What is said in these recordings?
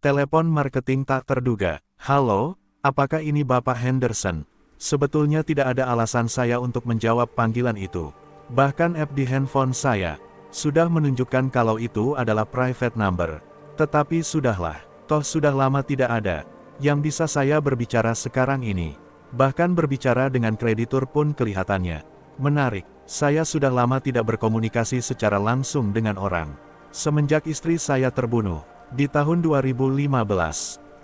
Telepon marketing tak terduga. Halo, apakah ini Bapak Henderson? Sebetulnya tidak ada alasan saya untuk menjawab panggilan itu. Bahkan app di handphone saya sudah menunjukkan kalau itu adalah private number. Tetapi sudahlah, toh sudah lama tidak ada yang bisa saya berbicara sekarang ini. Bahkan berbicara dengan kreditur pun kelihatannya menarik. Saya sudah lama tidak berkomunikasi secara langsung dengan orang. Semenjak istri saya terbunuh di tahun 2015.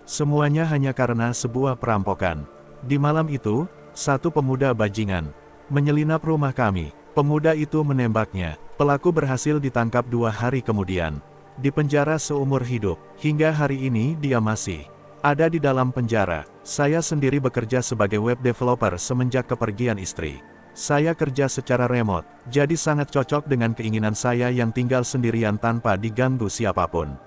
Semuanya hanya karena sebuah perampokan. Di malam itu, satu pemuda bajingan menyelinap rumah kami. Pemuda itu menembaknya. Pelaku berhasil ditangkap 2 hari kemudian. Di penjara seumur hidup. Hingga hari ini dia masih ada di dalam penjara. Saya sendiri bekerja sebagai web developer semenjak kepergian istri. Saya kerja secara remote, jadi sangat cocok dengan keinginan saya yang tinggal sendirian tanpa diganggu siapapun.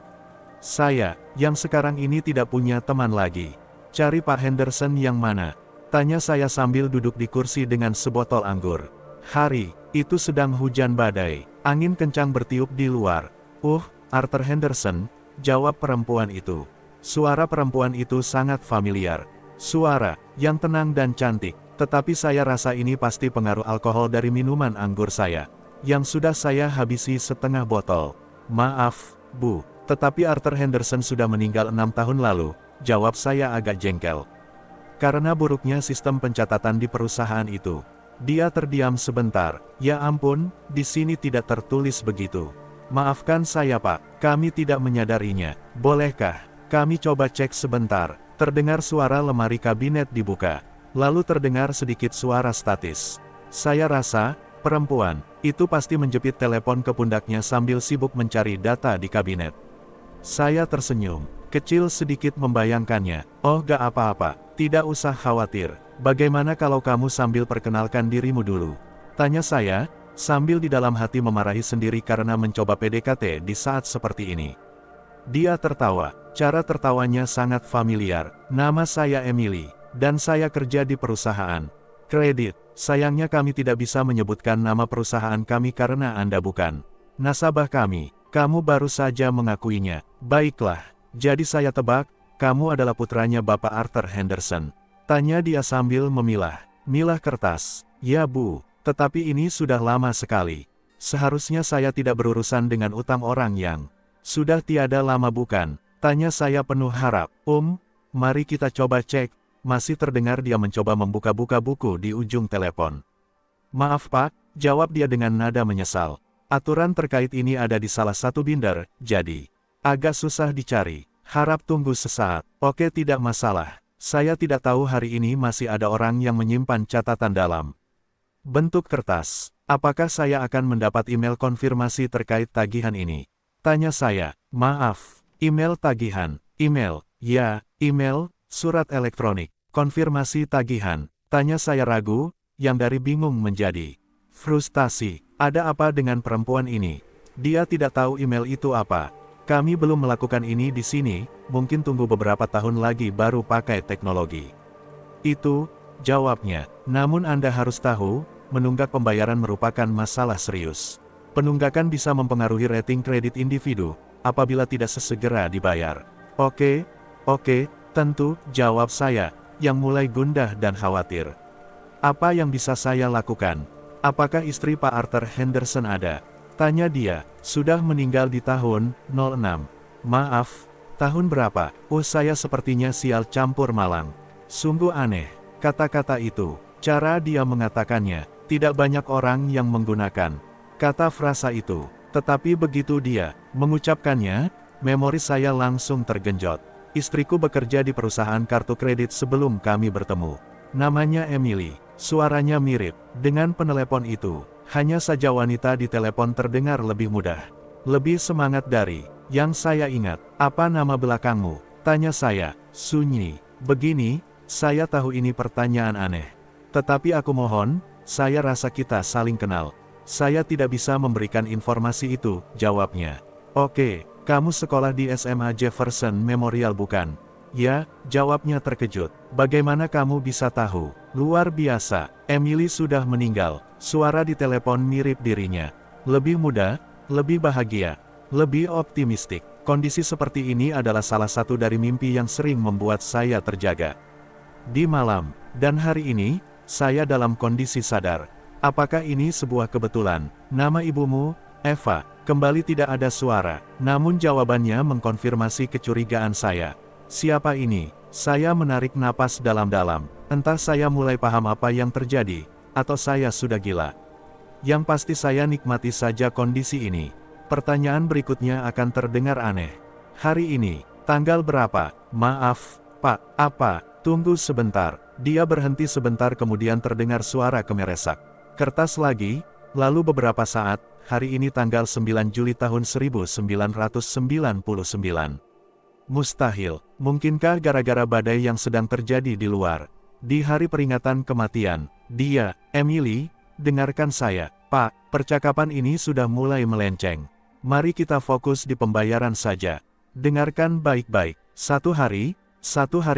Saya, yang sekarang ini tidak punya teman lagi. Cari Pak Henderson yang mana? Tanya saya sambil duduk di kursi dengan sebotol anggur. Hari itu sedang hujan badai, angin kencang bertiup di luar. Arthur Henderson, jawab perempuan itu. Suara perempuan itu sangat familiar. Suara yang tenang dan cantik. Tetapi saya rasa ini pasti pengaruh alkohol dari minuman anggur saya, yang sudah saya habisi setengah botol. Maaf, Bu, tetapi Arthur Henderson sudah meninggal 6 tahun lalu, jawab saya agak jengkel. Karena buruknya sistem pencatatan di perusahaan itu. Dia terdiam sebentar. Ya ampun, di sini tidak tertulis begitu. Maafkan saya Pak, kami tidak menyadarinya. Bolehkah kami coba cek sebentar? Terdengar suara lemari kabinet dibuka. Lalu terdengar sedikit suara statis. Saya rasa, perempuan itu pasti menjepit telepon ke pundaknya sambil sibuk mencari data di kabinet. Saya tersenyum, kecil sedikit membayangkannya. Oh gak apa-apa, tidak usah khawatir. Bagaimana kalau kamu sambil perkenalkan dirimu dulu? Tanya saya, sambil di dalam hati memarahi sendiri karena mencoba PDKT di saat seperti ini. Dia tertawa, cara tertawanya sangat familiar. Nama saya Emily. Dan saya kerja di perusahaan kredit. Sayangnya kami tidak bisa menyebutkan nama perusahaan kami karena Anda bukan nasabah kami. Kamu baru saja mengakuinya. Baiklah, jadi saya tebak, kamu adalah putranya Bapak Arthur Henderson. Tanya dia sambil milah kertas. Ya Bu, tetapi ini sudah lama sekali. Seharusnya saya tidak berurusan dengan utang orang yang sudah tiada lama bukan? Tanya saya penuh harap. Mari kita coba cek. Masih terdengar dia mencoba membuka-buka buku di ujung telepon. Maaf Pak, jawab dia dengan nada menyesal. Aturan terkait ini ada di salah satu binder, jadi agak susah dicari. Harap tunggu sesaat. Oke, tidak masalah. Saya tidak tahu hari ini masih ada orang yang menyimpan catatan dalam bentuk kertas. Apakah saya akan mendapat email konfirmasi terkait tagihan ini? Tanya saya. Maaf, email tagihan. Email, ya, email. Surat elektronik, konfirmasi tagihan. Tanya saya ragu, yang dari bingung menjadi frustasi. Ada apa dengan perempuan ini? Dia tidak tahu email itu apa. Kami belum melakukan ini di sini, mungkin tunggu beberapa tahun lagi baru pakai teknologi. Itu, jawabnya. Namun Anda harus tahu, menunggak pembayaran merupakan masalah serius. Penunggakan bisa mempengaruhi rating kredit individu, apabila tidak sesegera dibayar. Oke, tentu, jawab saya, yang mulai gundah dan khawatir. Apa yang bisa saya lakukan? Apakah istri Pak Arthur Henderson ada? Tanya dia, sudah meninggal di tahun 06. Maaf, tahun berapa? Saya sepertinya sial campur malang. Sungguh aneh, kata-kata itu. Cara dia mengatakannya, tidak banyak orang yang menggunakan kata frasa itu. Tetapi begitu dia mengucapkannya, memori saya langsung tergenjot. Istriku bekerja di perusahaan kartu kredit sebelum kami bertemu. Namanya Emily, suaranya mirip dengan penelepon itu. Hanya saja wanita di telepon terdengar lebih mudah, lebih semangat dari yang saya ingat. Apa nama belakangmu? Tanya saya. Sunyi. Begini, saya tahu ini pertanyaan aneh. Tetapi aku mohon, saya rasa kita saling kenal. Saya tidak bisa memberikan informasi itu, jawabnya. Oke. Kamu sekolah di SMA Jefferson Memorial bukan? Ya, jawabnya terkejut. Bagaimana kamu bisa tahu? Luar biasa, Emily sudah meninggal. Suara di telepon mirip dirinya. Lebih muda, lebih bahagia, lebih optimistik. Kondisi seperti ini adalah salah satu dari mimpi yang sering membuat saya terjaga. Di malam, dan hari ini, saya dalam kondisi sadar. Apakah ini sebuah kebetulan? Nama ibumu, Eva, kembali tidak ada suara. Namun jawabannya mengkonfirmasi kecurigaan saya. Siapa ini? Saya menarik napas dalam-dalam. Entah saya mulai paham apa yang terjadi, atau saya sudah gila. Yang pasti saya nikmati saja kondisi ini. Pertanyaan berikutnya akan terdengar aneh. Hari ini, tanggal berapa? Maaf, Pak, apa? Tunggu sebentar. Dia berhenti sebentar kemudian terdengar suara kemeresak. Kertas lagi, lalu beberapa saat, hari ini tanggal 9 Juli tahun 1999. Mustahil, mungkinkah gara-gara badai yang sedang terjadi di luar? Di hari peringatan kematian, dia, Emily, dengarkan saya, Pak, percakapan ini sudah mulai melenceng. Mari kita fokus di pembayaran saja. Dengarkan baik-baik, satu hari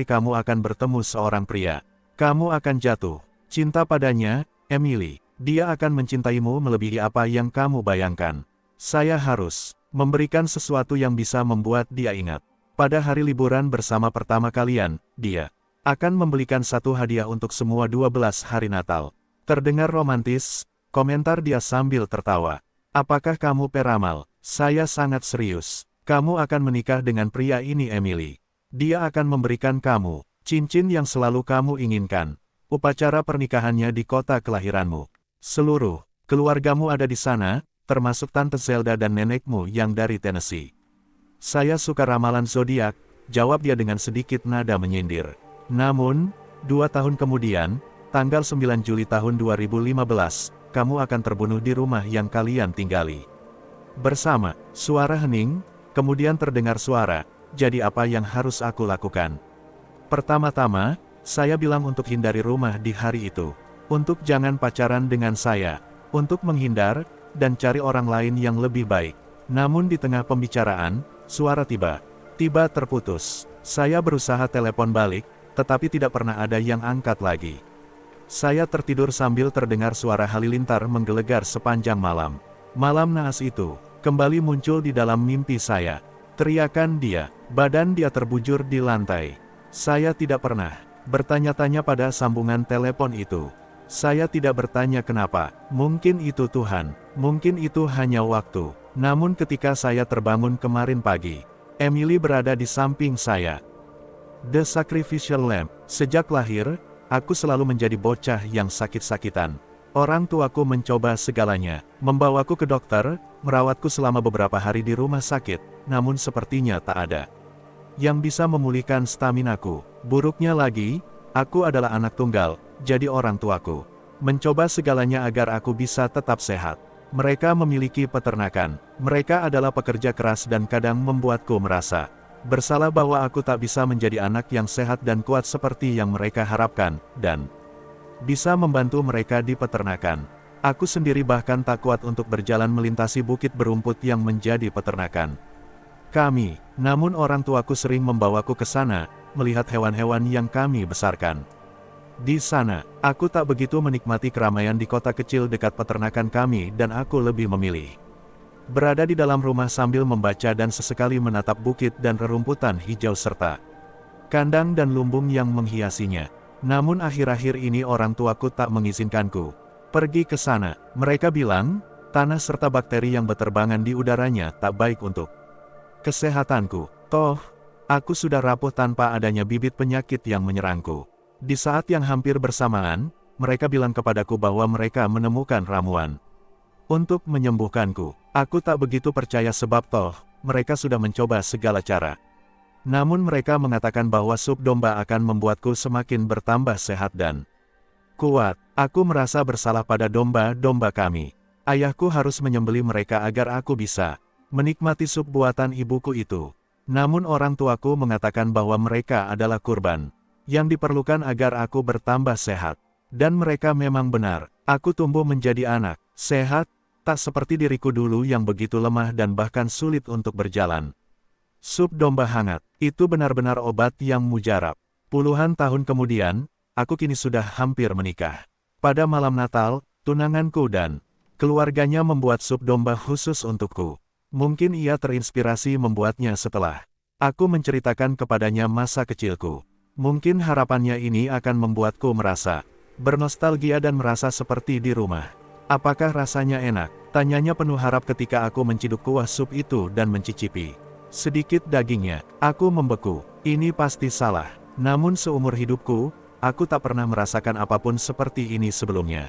kamu akan bertemu seorang pria. Kamu akan jatuh cinta padanya, Emily. Dia akan mencintaimu melebihi apa yang kamu bayangkan. Saya harus memberikan sesuatu yang bisa membuat dia ingat. Pada hari liburan bersama pertama kalian, dia akan membelikan satu hadiah untuk semua 12 hari Natal. Terdengar romantis, komentar dia sambil tertawa. Apakah kamu peramal? Saya sangat serius. Kamu akan menikah dengan pria ini, Emily. Dia akan memberikan kamu cincin yang selalu kamu inginkan. Upacara pernikahannya di kota kelahiranmu. Seluruh keluargamu ada di sana, termasuk Tante Zelda dan nenekmu yang dari Tennessee. Saya suka ramalan zodiak, jawab dia dengan sedikit nada menyindir. Namun, 2 tahun kemudian, tanggal 9 Juli tahun 2015, kamu akan terbunuh di rumah yang kalian tinggali. Bersama, suara hening, kemudian terdengar suara, jadi apa yang harus aku lakukan? Pertama-tama, saya bilang untuk hindari rumah di hari itu. Untuk jangan pacaran dengan saya. Untuk menghindar, dan cari orang lain yang lebih baik. Namun di tengah pembicaraan, suara tiba-tiba terputus. Saya berusaha telepon balik, tetapi tidak pernah ada yang angkat lagi. Saya tertidur sambil terdengar suara halilintar menggelegar sepanjang malam. Malam naas itu, kembali muncul di dalam mimpi saya. Teriakan dia, badan dia terbujur di lantai. Saya tidak pernah bertanya-tanya pada sambungan telepon itu. Saya tidak bertanya kenapa, mungkin itu Tuhan, mungkin itu hanya waktu. Namun ketika saya terbangun kemarin pagi, Emily berada di samping saya. The Sacrificial Lamb. Sejak lahir, aku selalu menjadi bocah yang sakit-sakitan. Orang tuaku mencoba segalanya, membawaku ke dokter, merawatku selama beberapa hari di rumah sakit, namun sepertinya tak ada yang bisa memulihkan staminaku. Buruknya lagi, aku adalah anak tunggal, jadi orang tuaku mencoba segalanya agar aku bisa tetap sehat. Mereka memiliki peternakan, mereka adalah pekerja keras dan kadang membuatku merasa bersalah bahwa aku tak bisa menjadi anak yang sehat dan kuat seperti yang mereka harapkan, dan bisa membantu mereka di peternakan. Aku sendiri bahkan tak kuat untuk berjalan melintasi bukit berumput yang menjadi peternakan kami. Namun orang tuaku sering membawaku ke sana, melihat hewan-hewan yang kami besarkan. Di sana, aku tak begitu menikmati keramaian di kota kecil dekat peternakan kami dan aku lebih memilih berada di dalam rumah sambil membaca dan sesekali menatap bukit dan rerumputan hijau serta kandang dan lumbung yang menghiasinya. Namun akhir-akhir ini orang tuaku tak mengizinkanku pergi ke sana. Mereka bilang, tanah serta bakteri yang berterbangan di udaranya tak baik untuk kesehatanku. Toh, aku sudah rapuh tanpa adanya bibit penyakit yang menyerangku. Di saat yang hampir bersamaan, mereka bilang kepadaku bahwa mereka menemukan ramuan untuk menyembuhkanku. Aku tak begitu percaya sebab toh, mereka sudah mencoba segala cara. Namun mereka mengatakan bahwa sup domba akan membuatku semakin bertambah sehat dan kuat. Aku merasa bersalah pada domba-domba kami. Ayahku harus menyembelih mereka agar aku bisa menikmati sup buatan ibuku itu. Namun orang tuaku mengatakan bahwa mereka adalah kurban yang diperlukan agar aku bertambah sehat. Dan mereka memang benar. Aku tumbuh menjadi anak sehat, tak seperti diriku dulu yang begitu lemah dan bahkan sulit untuk berjalan. Sup domba hangat, itu benar-benar obat yang mujarab. Puluhan tahun kemudian, aku kini sudah hampir menikah. Pada malam Natal, tunanganku dan keluarganya membuat sup domba khusus untukku. Mungkin ia terinspirasi membuatnya setelah aku menceritakan kepadanya masa kecilku. Mungkin harapannya ini akan membuatku merasa bernostalgia dan merasa seperti di rumah. Apakah rasanya enak? Tanyanya penuh harap ketika aku menciduk kuah sup itu dan mencicipi sedikit dagingnya. Aku membeku. Ini pasti salah. Namun seumur hidupku, aku tak pernah merasakan apapun seperti ini sebelumnya.